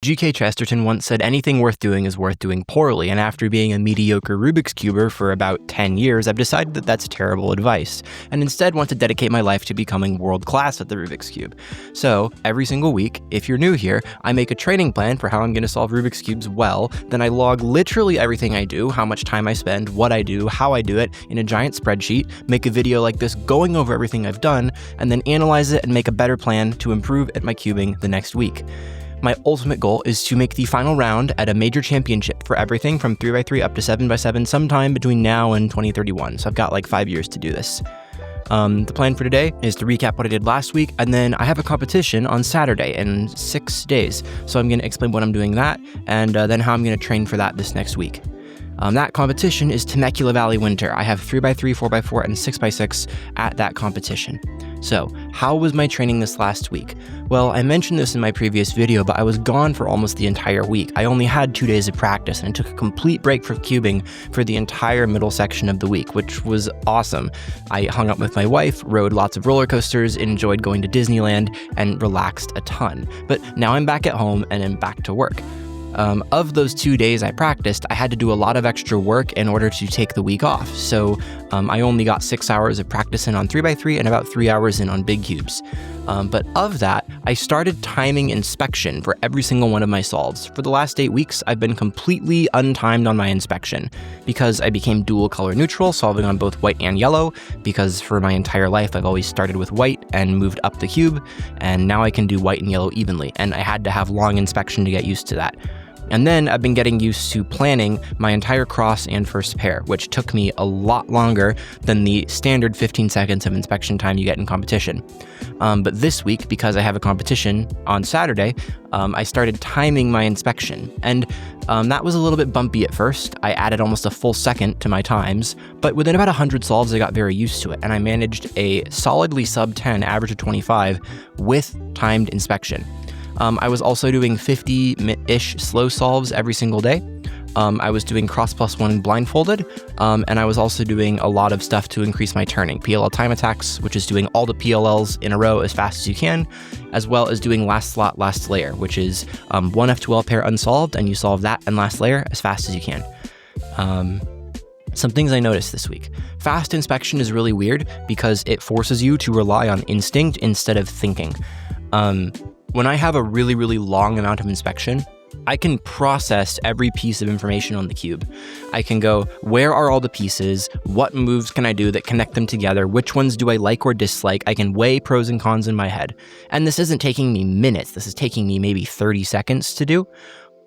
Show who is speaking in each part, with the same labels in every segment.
Speaker 1: G.K. Chesterton once said anything worth doing is worth doing poorly, and after being a mediocre Rubik's Cuber for about 10 years, I've decided that that's terrible advice, and instead want to dedicate my life to becoming world-class at the Rubik's Cube. So, every single week, if you're new here, I make a training plan for how I'm going to solve Rubik's Cubes well, then I log literally everything I do, how much time I spend, what I do, how I do it, in a giant spreadsheet, make a video like this going over everything I've done, and then analyze it and make a better plan to improve at my cubing the next week. My ultimate goal is to make the final round at a major championship for everything from 3x3 up to 7x7 sometime between now and 2031, so I've got like 5 years to do this. The plan for today is to recap what I did last week, and then I have a competition on Saturday in 6 days, so I'm going to explain what I'm doing that, and then how I'm going to train for that this next week. That competition is Temecula Valley Winter. I have 3x3, 4x4, and 6x6 at that competition. So, how was my training this last week? Well, I mentioned this in my previous video, but I was gone for almost the entire week. I only had 2 days of practice, and I took a complete break from cubing for the entire middle section of the week, which was awesome. I hung out with my wife, rode lots of roller coasters, enjoyed going to Disneyland, and relaxed a ton. But now I'm back at home and I'm back to work. Of those 2 days I practiced, I had to do a lot of extra work in order to take the week off. So I only got 6 hours of practice in on 3x3 and about 3 hours in on big cubes. But of that, I started timing inspection for every single one of my solves. For the last 8 weeks, I've been completely untimed on my inspection because I became dual color neutral, solving on both white and yellow, because for my entire life, I've always started with white and moved up the cube, and now I can do white and yellow evenly, and I had to have long inspection to get used to that. And then I've been getting used to planning my entire cross and first pair, which took me a lot longer than the standard 15 seconds of inspection time you get in competition. But this week, because I have a competition on Saturday, I started timing my inspection. And that was a little bit bumpy at first. I added almost a full second to my times, but within about 100 solves, I got very used to it, and I managed a solidly sub 10 average of 25 with timed inspection. I was also doing 50-ish slow solves every single day. I was doing cross +1 blindfolded, and I was also doing a lot of stuff to increase my turning. PLL time attacks, which is doing all the PLLs in a row as fast as you can, as well as doing last slot, last layer, which is one F2L pair unsolved, and you solve that and last layer as fast as you can. Some things I noticed this week. Fast inspection is really weird because it forces you to rely on instinct instead of thinking. When I have a really, really long amount of inspection, I can process every piece of information on the cube. I can go, where are all the pieces? What moves can I do that connect them together? Which ones do I like or dislike? I can weigh pros and cons in my head. And this isn't taking me minutes. This is taking me maybe 30 seconds to do.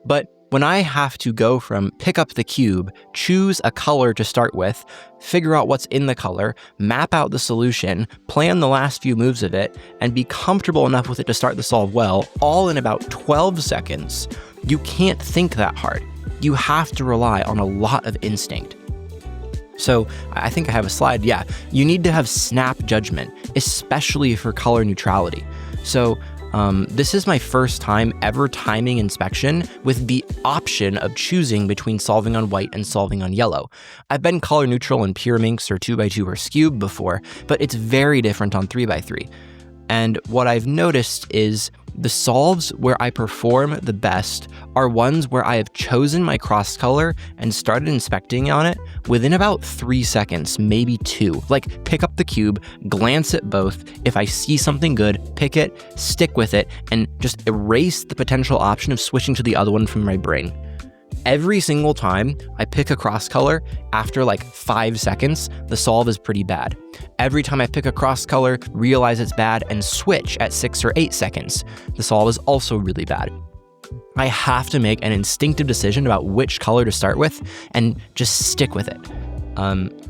Speaker 1: But when I have to go from pick up the cube, choose a color to start with, figure out what's in the color, map out the solution, plan the last few moves of it, and be comfortable enough with it to start the solve well, all in about 12 seconds, you can't think that hard. You have to rely on a lot of instinct. So I think I have a slide. Yeah, you need to have snap judgment, especially for color neutrality. So this is my first time ever timing inspection with the option of choosing between solving on white and solving on yellow. I've been color neutral in Pure Minx or 2x2 or Scube before, but it's very different on 3x3. And what I've noticed is the solves where I perform the best are ones where I have chosen my cross color and started inspecting on it within about 3 seconds, maybe 2. Like, pick up the cube, glance at both. If I see something good, pick it, stick with it, and just erase the potential option of switching to the other one from my brain. Every single time I pick a cross color, after like 5 seconds, the solve is pretty bad. Every time I pick a cross color, realize it's bad, and switch at 6 or 8 seconds, the solve is also really bad. I have to make an instinctive decision about which color to start with and just stick with it.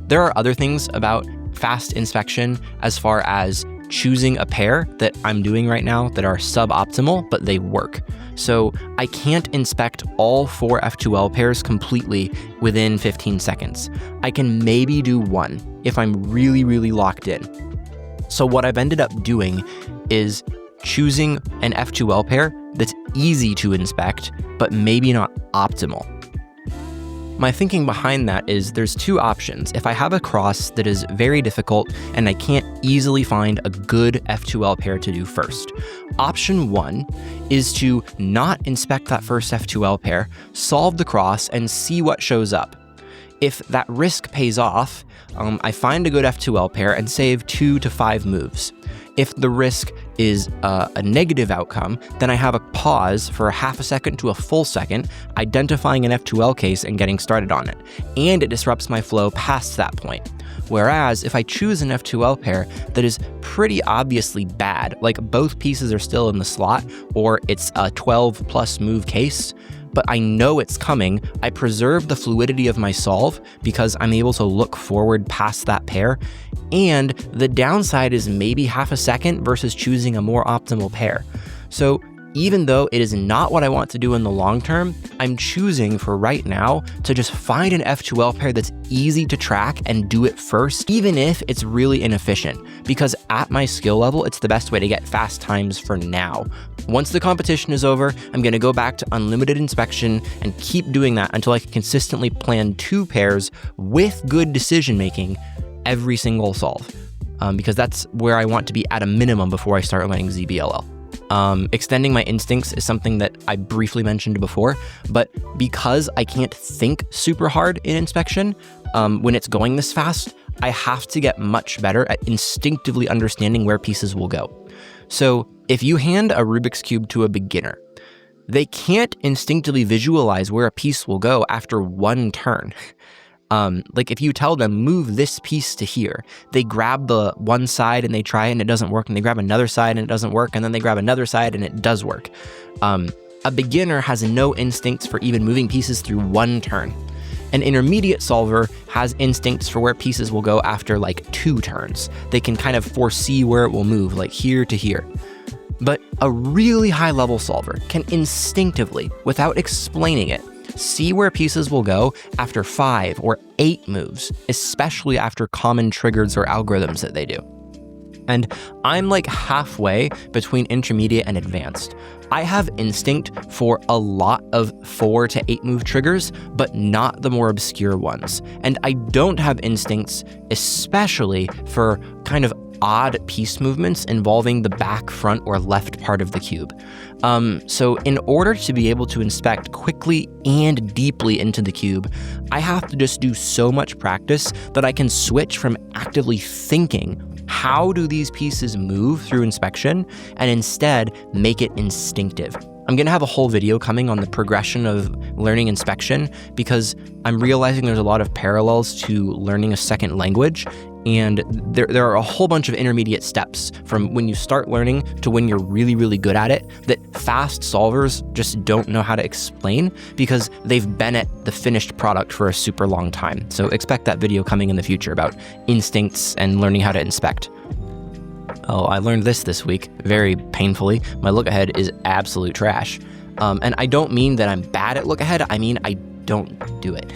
Speaker 1: There are other things about fast inspection as far as choosing a pair that I'm doing right now that are suboptimal, but they work. So I can't inspect all 4 F2L pairs completely within 15 seconds. I can maybe do one if I'm really, really locked in. So what I've ended up doing is choosing an F2L pair that's easy to inspect, but maybe not optimal. my thinking behind that is there's two options. If I have a cross that is very difficult and I can't easily find a good F2L pair to do first, option one is to not inspect that first F2L pair, solve the cross, and see what shows up. If that risk pays off, I find a good F2L pair and save 2 to 5 moves. If the risk is a negative outcome, then I have a pause for a half a second to a full second, identifying an F2L case and getting started on it. And it disrupts my flow past that point. Whereas if I choose an F2L pair that is pretty obviously bad, like both pieces are still in the slot, or it's a 12 plus move case, but I know it's coming, I preserve the fluidity of my solve because I'm able to look forward past that pair, and the downside is maybe half a second versus choosing a more optimal pair. So even though it is not what I want to do in the long term, I'm choosing for right now to just find an F2L pair that's easy to track and do it first, even if it's really inefficient, because at my skill level, it's the best way to get fast times for now. Once the competition is over, I'm going to go back to unlimited inspection and keep doing that until I can consistently plan 2 pairs with good decision making every single solve, because that's where I want to be at a minimum before I start learning ZBLL. Extending my instincts is something that I briefly mentioned before, but because I can't think super hard in inspection, when it's going this fast, I have to get much better at instinctively understanding where pieces will go. So if you hand a Rubik's Cube to a beginner, they can't instinctively visualize where a piece will go after one turn. Like if you tell them, move this piece to here, they grab the one side and they try it and it doesn't work, and they grab another side and it doesn't work, and then they grab another side and it does work. A beginner has no instincts for even moving pieces through one turn. An intermediate solver has instincts for where pieces will go after like 2 turns. They can kind of foresee where it will move, like here to here. But a really high-level solver can instinctively, without explaining it, see where pieces will go after 5 or 8 moves, especially after common triggers or algorithms that they do. And I'm like halfway between intermediate and advanced. I have instinct for a lot of 4 to 8 move triggers, but not the more obscure ones. And I don't have instincts, especially for kind of odd piece movements involving the back, front, or left part of the cube. So in order to be able to inspect quickly and deeply into the cube, I have to just do so much practice that I can switch from actively thinking, how do these pieces move through inspection, and instead make it instinctive. I'm going to have a whole video coming on the progression of learning inspection because I'm realizing there's a lot of parallels to learning a second language, and there are a whole bunch of intermediate steps from when you start learning to when you're really, really good at it that fast solvers just don't know how to explain because they've been at the finished product for a super long time. So expect that video coming in the future about instincts and learning how to inspect. Oh, I learned this week, very painfully. My look ahead is absolute trash. And I don't mean that I'm bad at look ahead, I mean I don't do it.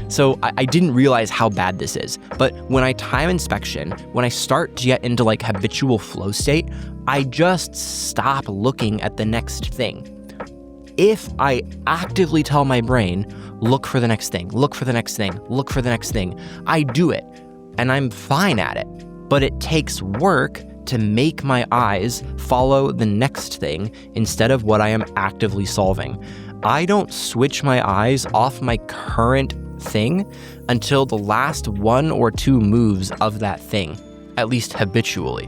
Speaker 1: So I didn't realize how bad this is. But when I time inspection, when I start to get into like habitual flow state, I just stop looking at the next thing. If I actively tell my brain, look for the next thing, look for the next thing, look for the next thing, I do it and I'm fine at it. But it takes work to make my eyes follow the next thing instead of what I am actively solving. I don't switch my eyes off my current thing until the last 1 or 2 moves of that thing, at least habitually.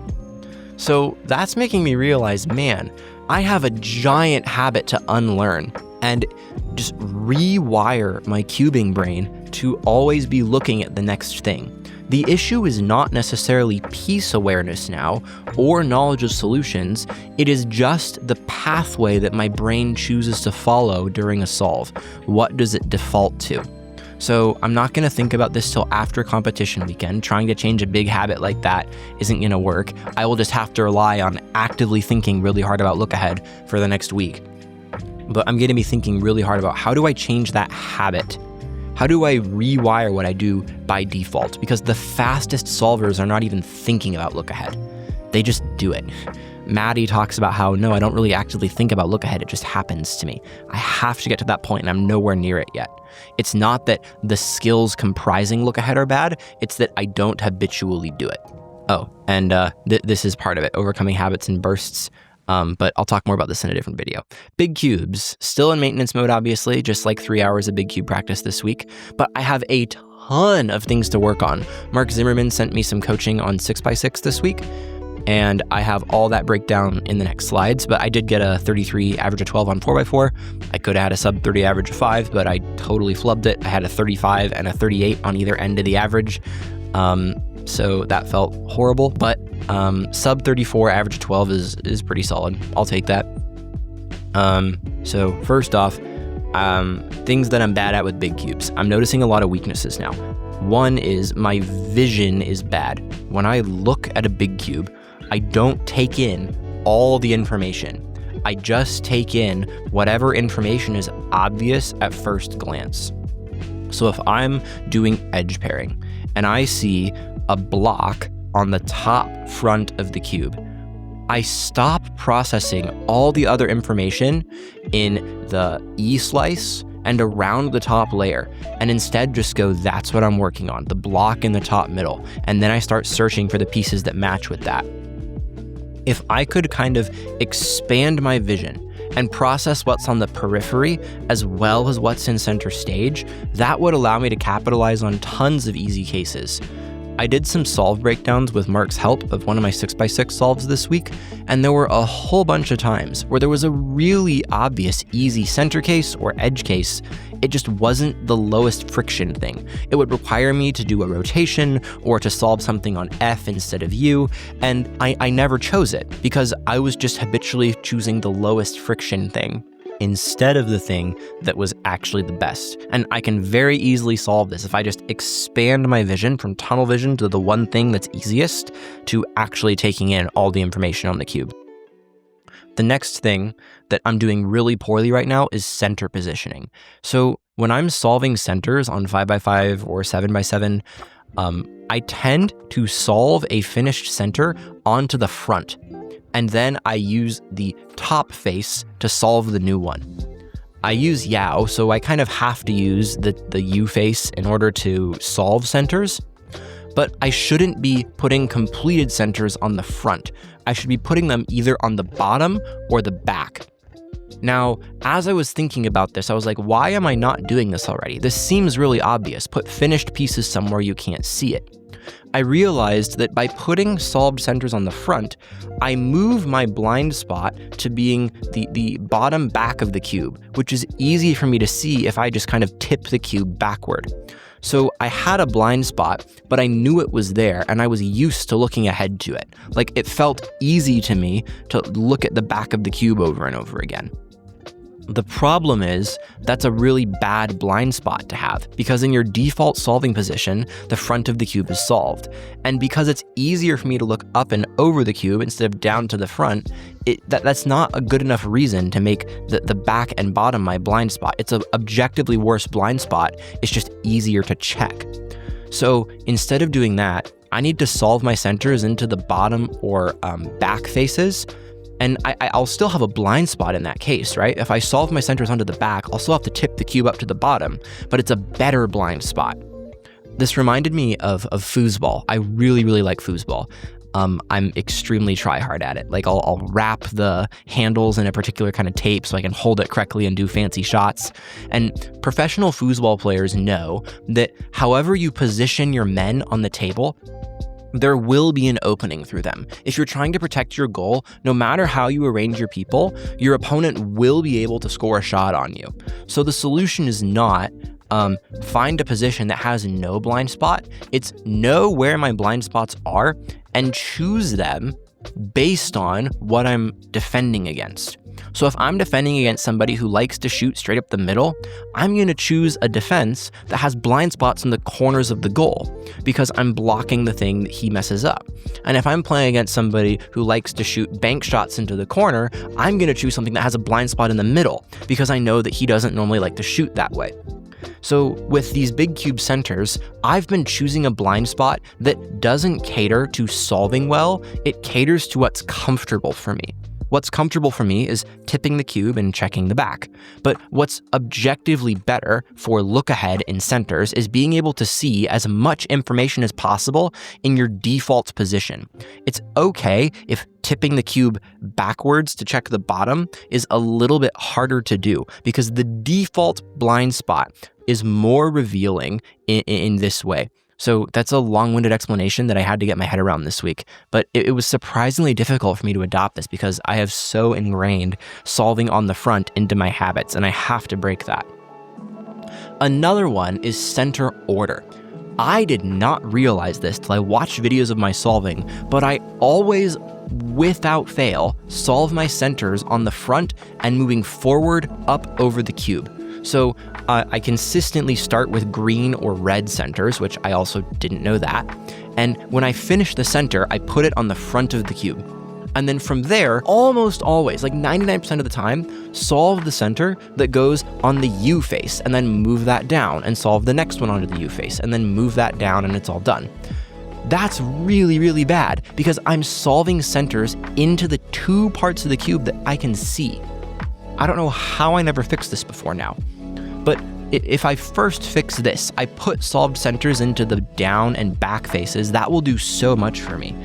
Speaker 1: So that's making me realize, man, I have a giant habit to unlearn and just rewire my cubing brain to always be looking at the next thing. The issue is not necessarily piece awareness now or knowledge of solutions, it is just the pathway that my brain chooses to follow during a solve. What does it default to? So I'm not going to think about this till after competition weekend. Trying to change a big habit like that isn't going to work. I will just have to rely on actively thinking really hard about look ahead for the next week. But I'm going to be thinking really hard about how do I change that habit? How do I rewire what I do by default? Because the fastest solvers are not even thinking about look ahead. They just do it. Maddie talks about how, no, I don't really actively think about look ahead. It just happens to me. I have to get to that point and I'm nowhere near it yet. It's not that the skills comprising look ahead are bad. It's that I don't habitually do it. Oh, and this is part of it, overcoming habits in bursts. But I'll talk more about this in a different video. Big cubes, still in maintenance mode, obviously, just like 3 hours of big cube practice this week. But I have a ton of things to work on. Mark Zimmerman sent me some coaching on 6x6 this week, and I have all that breakdown in the next slides. But I did get a 33 average of 12 on 4x4. I could have had a sub 30 average of 5, but I totally flubbed it. I had a 35 and a 38 on either end of the average. So that felt horrible, but sub 34 average of 12 is pretty solid. I'll take that. So first off, things that I'm bad at with big cubes. I'm noticing a lot of weaknesses now. One is my vision is bad. When I look at a big cube, I don't take in all the information. I just take in whatever information is obvious at first glance. So if I'm doing edge pairing and I see a block on the top front of the cube, I stop processing all the other information in the E-slice and around the top layer, and instead just go, that's what I'm working on, the block in the top middle, and then I start searching for the pieces that match with that. If I could kind of expand my vision and process what's on the periphery as well as what's in center stage, that would allow me to capitalize on tons of easy cases. I did some solve breakdowns with Mark's help of one of my 6x6 solves this week, and there were a whole bunch of times where there was a really obvious easy center case or edge case. It just wasn't the lowest friction thing. It would require me to do a rotation or to solve something on F instead of U, and I never chose it because I was just habitually choosing the lowest friction thing instead of the thing that was actually the best. And I can very easily solve this if I just expand my vision from tunnel vision to the one thing that's easiest to actually taking in all the information on the cube. The next thing that I'm doing really poorly right now is center positioning. So when I'm solving centers on 5x5 or 7x7, I tend to solve a finished center onto the front, and then I use the top face to solve the new one. I use Yao, so I kind of have to use the U face in order to solve centers, but I shouldn't be putting completed centers on the front. I should be putting them either on the bottom or the back. Now, as I was thinking about this, I was like, why am I not doing this already? This seems really obvious. Put finished pieces somewhere you can't see it. I realized that by putting solved centers on the front, I move my blind spot to being the bottom back of the cube, which is easy for me to see if I just kind of tip the cube backward. So I had a blind spot, but I knew it was there and I was used to looking ahead to it. Like it felt easy to me to look at the back of the cube over and over again. The problem is that's a really bad blind spot to have because in your default solving position, the front of the cube is solved. And because it's easier for me to look up and over the cube instead of down to the front, that's not a good enough reason to make the back and bottom my blind spot. It's an objectively worse blind spot. It's just easier to check. So instead of doing that, I need to solve my centers into the bottom or back faces. And I'll still have a blind spot in that case, right? If I solve my centers onto the back, I'll still have to tip the cube up to the bottom, but it's a better blind spot. This reminded me of foosball. I really, really like foosball. I'm extremely try-hard at it. Like I'll wrap the handles in a particular kind of tape so I can hold it correctly and do fancy shots. And professional foosball players know that however you position your men on the table, there will be an opening through them. If you're trying to protect your goal, no matter how you arrange your people, your opponent will be able to score a shot on you. So the solution is not find a position that has no blind spot. It's know where my blind spots are and choose them based on what I'm defending against. So if I'm defending against somebody who likes to shoot straight up the middle, I'm going to choose a defense that has blind spots in the corners of the goal because I'm blocking the thing that he messes up. And if I'm playing against somebody who likes to shoot bank shots into the corner, I'm going to choose something that has a blind spot in the middle because I know that he doesn't normally like to shoot that way. So with these big cube centers, I've been choosing a blind spot that doesn't cater to solving well, it caters to what's comfortable for me. What's comfortable for me is tipping the cube and checking the back. But what's objectively better for look ahead in centers is being able to see as much information as possible in your default position. It's okay if tipping the cube backwards to check the bottom is a little bit harder to do because the default blind spot is more revealing in this way. So that's a long-winded explanation that I had to get my head around this week, but it was surprisingly difficult for me to adopt this because I have so ingrained solving on the front into my habits, and I have to break that. Another one is center order. I did not realize this till I watched videos of my solving, but I always, without fail, solve my centers on the front and moving forward up over the cube. So I consistently start with green or red centers, which I also didn't know that. And when I finish the center, I put it on the front of the cube. And then from there, almost always, like 99% of the time, solve the center that goes on the U face and then move that down and solve the next one onto the U face and then move that down and it's all done. That's really, really bad because I'm solving centers into the two parts of the cube that I can see. I don't know how I never fixed this before now, but if I first fix this, I put solved centers into the down and back faces, that will do so much for me.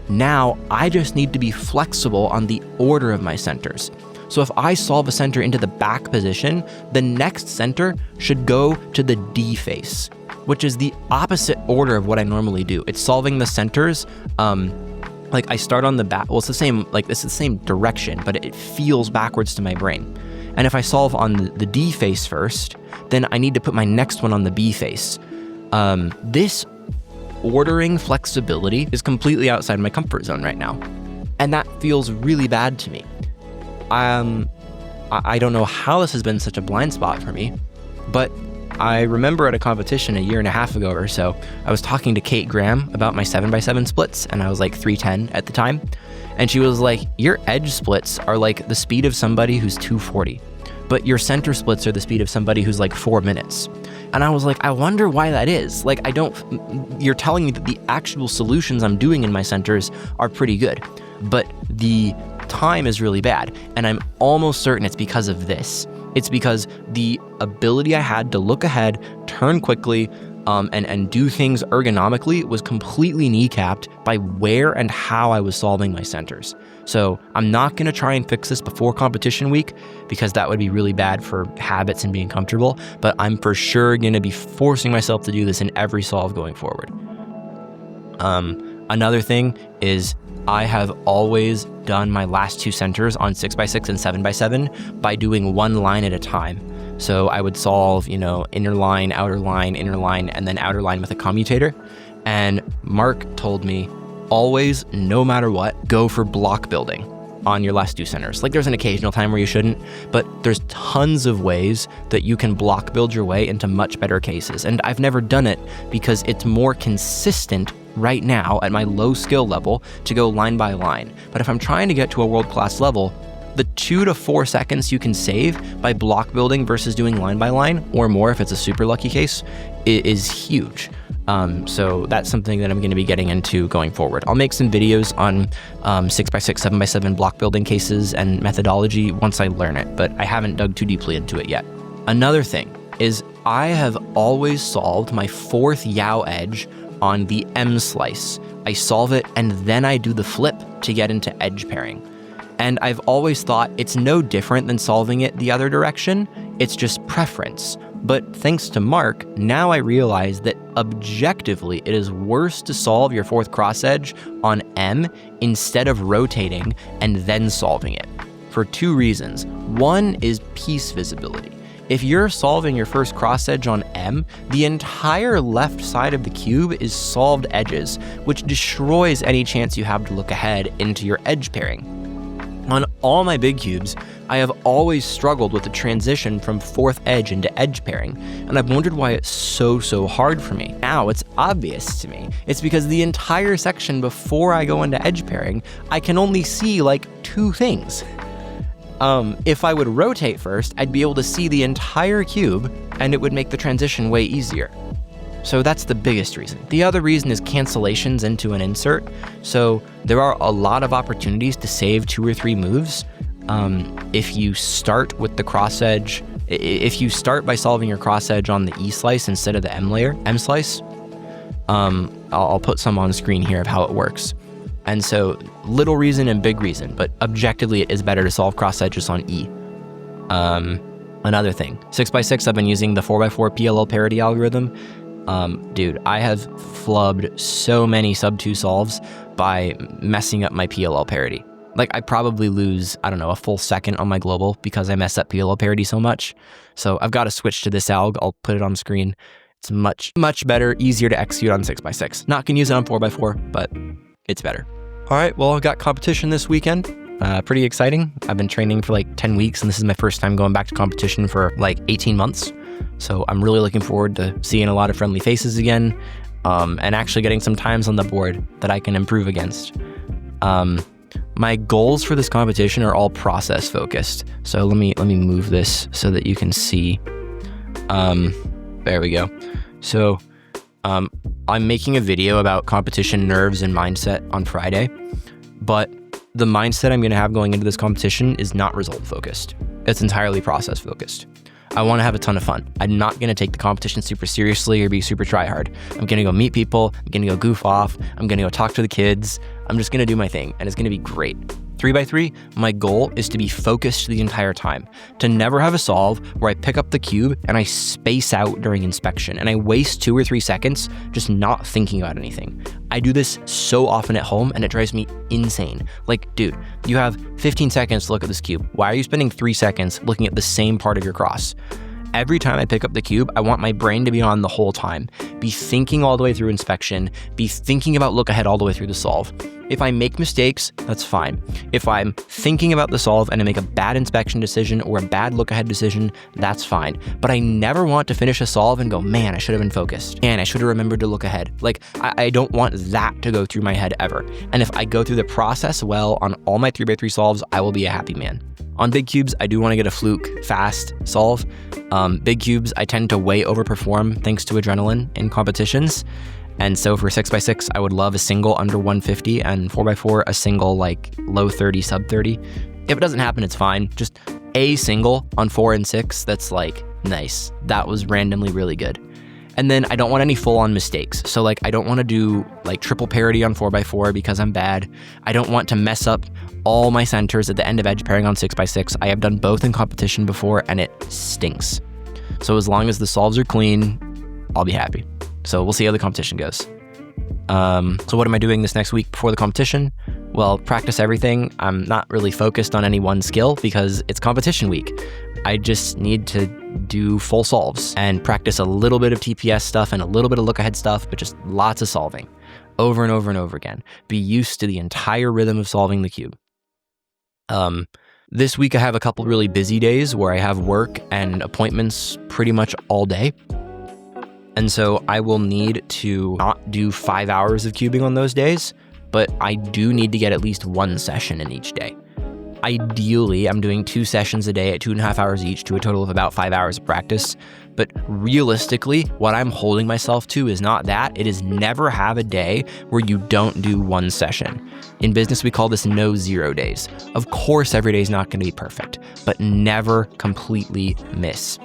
Speaker 1: Now, I just need to be flexible on the order of my centers. So if I solve a center into the back position, the next center should go to the D face, which is the opposite order of what I normally do. It's solving the centers, like I start on the back, well, it's the same direction, but it feels backwards to my brain. And if I solve on the D face first, then I need to put my next one on the B face. This ordering flexibility is completely outside my comfort zone right now. And that feels really bad to me. I don't know how this has been such a blind spot for me, but I remember at a competition a year and a half ago or so, I was talking to Kate Graham about my 7x7 splits, and I was like 310 at the time. And she was like, your edge splits are like the speed of somebody who's 240, but your center splits are the speed of somebody who's like 4 minutes. And I was like, I wonder why that is. Like, you're telling me that the actual solutions I'm doing in my centers are pretty good, but the time is really bad. And I'm almost certain it's because of this. It's because the ability I had to look ahead, turn quickly, and do things ergonomically was completely kneecapped by where and how I was solving my centers. So I'm not going to try and fix this before competition week because that would be really bad for habits and being comfortable, but I'm for sure going to be forcing myself to do this in every solve going forward. Another thing is I have always done my last two centers on 6x6 and 7x7 by doing one line at a time. So I would solve, inner line, and then outer line with a commutator. And Mark told me, always, no matter what, go for block building on your last two centers. Like, there's an occasional time where you shouldn't, but there's tons of ways that you can block build your way into much better cases. And I've never done it because it's more consistent right now at my low skill level to go line by line. But if I'm trying to get to a world-class level, the 2 to 4 seconds you can save by block building versus doing line by line, or more if it's a super lucky case, is huge. So that's something that I'm going to be getting into going forward. I'll make some videos on 6x6, 7x7 block building cases and methodology once I learn it, but I haven't dug too deeply into it yet. Another thing is I have always solved my fourth yaw edge on the M slice. I solve it and then I do the flip to get into edge pairing. And I've always thought it's no different than solving it the other direction, it's just preference. But thanks to Mark, now I realize that objectively it is worse to solve your fourth cross edge on M instead of rotating and then solving it, for two reasons. One is piece visibility. If you're solving your first cross edge on M, the entire left side of the cube is solved edges, which destroys any chance you have to look ahead into your edge pairing. On all my big cubes, I have always struggled with the transition from fourth edge into edge pairing, and I've wondered why it's so hard for me. Now it's obvious to me. It's because the entire section before I go into edge pairing, I can only see like two things. If I would rotate first, I'd be able to see the entire cube, and it would make the transition way easier. So that's the biggest reason. The other reason is cancellations into an insert. So there are a lot of opportunities to save 2 or 3 moves. If you start with the cross edge, if you start by solving your cross edge on the E slice instead of the M slice, I'll put some on screen here of how it works. And so little reason and big reason, but objectively it is better to solve cross edges on E. Another thing, 6x6, I've been using the 4x4 PLL parity algorithm. Dude, I have flubbed so many sub 2 solves by messing up my PLL parity. Like, I probably lose, I don't know, a full second on my global because I mess up PLL parity so much. So I've got to switch to this alg. I'll put it on screen. It's much, much better, easier to execute on 6x6. Not gonna use it on 4x4, but it's better. All right, well, I've got competition this weekend. Pretty exciting. I've been training for like 10 weeks, and this is my first time going back to competition for like 18 months. So I'm really looking forward to seeing a lot of friendly faces again, and actually getting some times on the board that I can improve against. My goals for this competition are all process focused. So let me move this so that you can see. There we go. So I'm making a video about competition nerves and mindset on Friday, but the mindset I'm going to have going into this competition is not result focused. It's entirely process focused. I want to have a ton of fun. I'm not going to take the competition super seriously or be super try hard. I'm going to go meet people. I'm going to go goof off. I'm going to go talk to the kids. I'm just going to do my thing, and it's going to be great. 3x3, my goal is to be focused the entire time, to never have a solve where I pick up the cube and I space out during inspection and I waste 2 or 3 seconds just not thinking about anything. I do this so often at home and it drives me insane. Like, dude, you have 15 seconds to look at this cube. Why are you spending 3 seconds looking at the same part of your cross? Every time I pick up the cube, I want my brain to be on the whole time. Be thinking all the way through inspection, be thinking about look ahead all the way through the solve. If I make mistakes, that's fine. If I'm thinking about the solve and I make a bad inspection decision or a bad look ahead decision, that's fine. But I never want to finish a solve and go, man, I should have been focused. Man, I should have remembered to look ahead. Like, I don't want that to go through my head ever. And if I go through the process well on all my 3x3 solves, I will be a happy man. On big cubes, I do want to get a fluke fast solve. Big cubes, I tend to way overperform thanks to adrenaline in competitions. And so for 6x6, I would love a single under 150 and 4x4, a single like low 30, sub 30. If it doesn't happen, it's fine. Just a single on 4 and 6, that's like nice. That was randomly really good. And then I don't want any full-on mistakes. So like, I don't want to do like triple parity on 4x4 because I'm bad. I don't want to mess up all my centers at the end of edge pairing on 6x6. I have done both in competition before and it stinks. So as long as the solves are clean, I'll be happy. So we'll see how the competition goes. So what am I doing this next week before the competition? Well, practice everything. I'm not really focused on any one skill because it's competition week. I just need to do full solves and practice a little bit of TPS stuff and a little bit of look ahead stuff, but just lots of solving over and over and over again. Be used to the entire rhythm of solving the cube. This week I have a couple really busy days where I have work and appointments pretty much all day. And so I will need to not do 5 hours of cubing on those days, but I do need to get at least 1 session in each day. Ideally, I'm doing 2 sessions a day at 2.5 hours each to a total of about 5 hours of practice. But realistically, what I'm holding myself to is not that. It is never have a day where you don't do 1 session. In business, we call this no 0 days. Of course, every day is not going to be perfect, but never completely miss.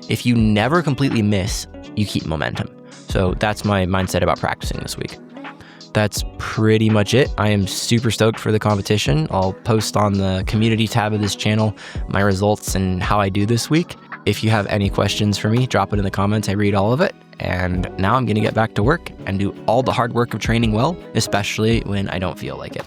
Speaker 1: If you never completely miss, you keep momentum. So that's my mindset about practicing this week. That's pretty much it. I am super stoked for the competition. I'll post on the community tab of this channel my results and how I do this week. If you have any questions for me, drop it in the comments. I read all of it. And now I'm going to get back to work and do all the hard work of training well, especially when I don't feel like it.